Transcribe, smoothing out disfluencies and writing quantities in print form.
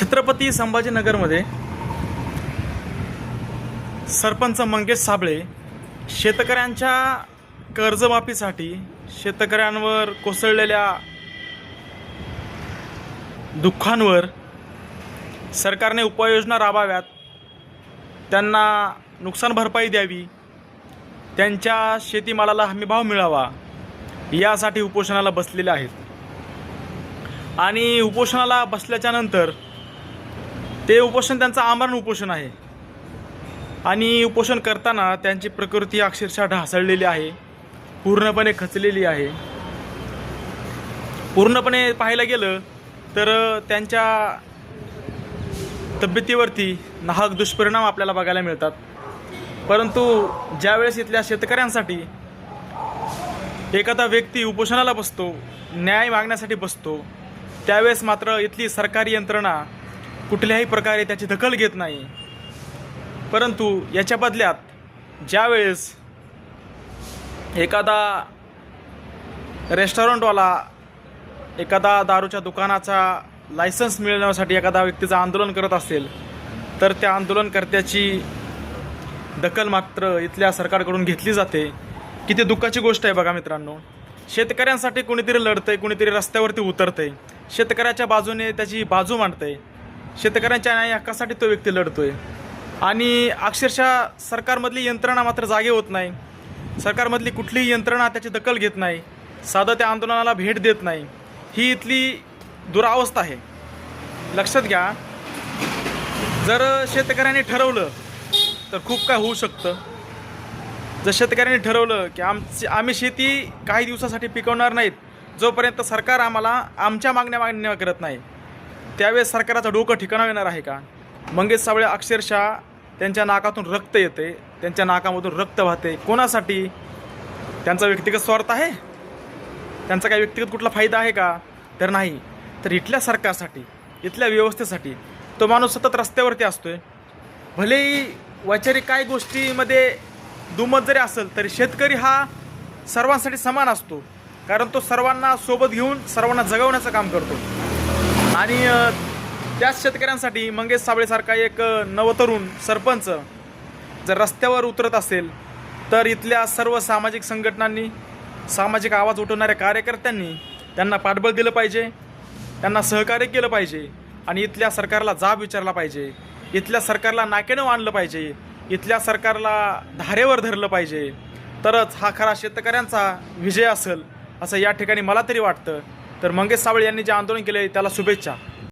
छत्रपती संभाजीनगरमध्ये सरपंच मंगेश साबळे शेतकऱ्यांच्या कर्जमाफीसाठी शेतकऱ्यांवर कोसळलेल्या दुःखांवर सरकारने उपाययोजना राबवाव्यात, त्यांना नुकसान भरपाई द्यावी, त्यांच्या शेतीमालाला हमीभाव मिळावा यासाठी उपोषणाला बसलेले आहेत. आणि उपोषणाला बसल्याच्या नंतर ते उपोषण त्यांचं आमरण उपोषण आहे आणि उपोषण करताना त्यांची प्रकृती अक्षरशः ढासळलेली आहे, पूर्णपणे खचलेली आहे. पूर्णपणे पाहायला गेलं तर त्यांच्या तब्येतीवरती नाहक दुष्परिणाम आपल्याला बघायला मिळतात. परंतु ज्यावेळेस इथल्या शेतकऱ्यांसाठी एखादा व्यक्ती उपोषणाला बसतो, न्याय मागण्यासाठी बसतो, त्यावेळेस मात्र इथली सरकारी यंत्रणा कुठल्याही प्रकारे त्याची दखल घेत नाही. परंतु याच्या बदल्यात ज्यावेळेस एखादा रेस्टॉरंटवाला एखादा दारूच्या दुकानाचा लायसन्स मिळवण्यासाठी एखादा व्यक्तीचं आंदोलन करत असेल तर त्या आंदोलनकर्त्याची दखल मात्र इथल्या सरकारकडून घेतली जाते. किती दुःखाची गोष्ट आहे बघा मित्रांनो. शेतकऱ्यांसाठी कोणीतरी लढतंय, कोणीतरी रस्त्यावरती उतरतंय, शेतकऱ्याच्या बाजूने त्याची बाजू मांडतंय, शेतकऱ्यांच्या न्याय हक्कासाठी तो व्यक्ती लढतोय आणि अक्षरशः सरकारमधली यंत्रणा मात्र जागे होत नाही. सरकारमधली कुठलीही यंत्रणा त्याची दखल घेत नाही, साधं त्या आंदोलनाला भेट देत नाही. ही इथली दुरावस्था आहे. लक्षात घ्या, जर शेतकऱ्यांनी ठरवलं तर खूप काय होऊ शकतं. जर शेतकऱ्यांनी ठरवलं की आम्ही शेती काही दिवसासाठी पिकवणार नाहीत जोपर्यंत सरकार आम्हाला आमच्या मागण्या करत नाही, त्यावेळेस सरकाराचं डोकं ठिकाणं येणार आहे का? मंगेश साबळे अक्षरशः त्यांच्या नाकातून रक्त येते, त्यांच्या नाकामधून रक्त वाहते. कोणासाठी? त्यांचा व्यक्तिगत स्वार्थ आहे? त्यांचा काही व्यक्तिगत कुठला फायदा आहे का? तर नाही. तर इथल्या सरकारसाठी, इथल्या व्यवस्थेसाठी तो माणूस सतत रस्त्यावरती असतोय. भलेही वैचारिक काही गोष्टीमध्ये दुमत जरी असेल तरी शेतकरी हा सर्वांसाठी समान असतो, कारण तो सर्वांना सोबत घेऊन सर्वांना जगवण्याचं काम करतो. आणि त्याच शेतकऱ्यांसाठी मंगेश साबळेसारखा एक नवतरुण सरपंच जर रस्त्यावर उतरत असेल तर इथल्या सर्व सामाजिक संघटनांनी, सामाजिक आवाज उठवणाऱ्या कार्यकर्त्यांनी त्यांना पाठबळ दिलं पाहिजे, त्यांना सहकार्य केलं पाहिजे आणि इथल्या सरकारला जाब विचारला पाहिजे, इथल्या सरकारला नाकेनं आणलं पाहिजे, इथल्या सरकारला धारेवर धरलं पाहिजे. तरच हा खरा शेतकऱ्यांचा विजय असेल असं या ठिकाणी मला तरी वाटतं. तर मंगेश साबळे यांनी जे आंदोलन केले त्याला शुभेच्छा.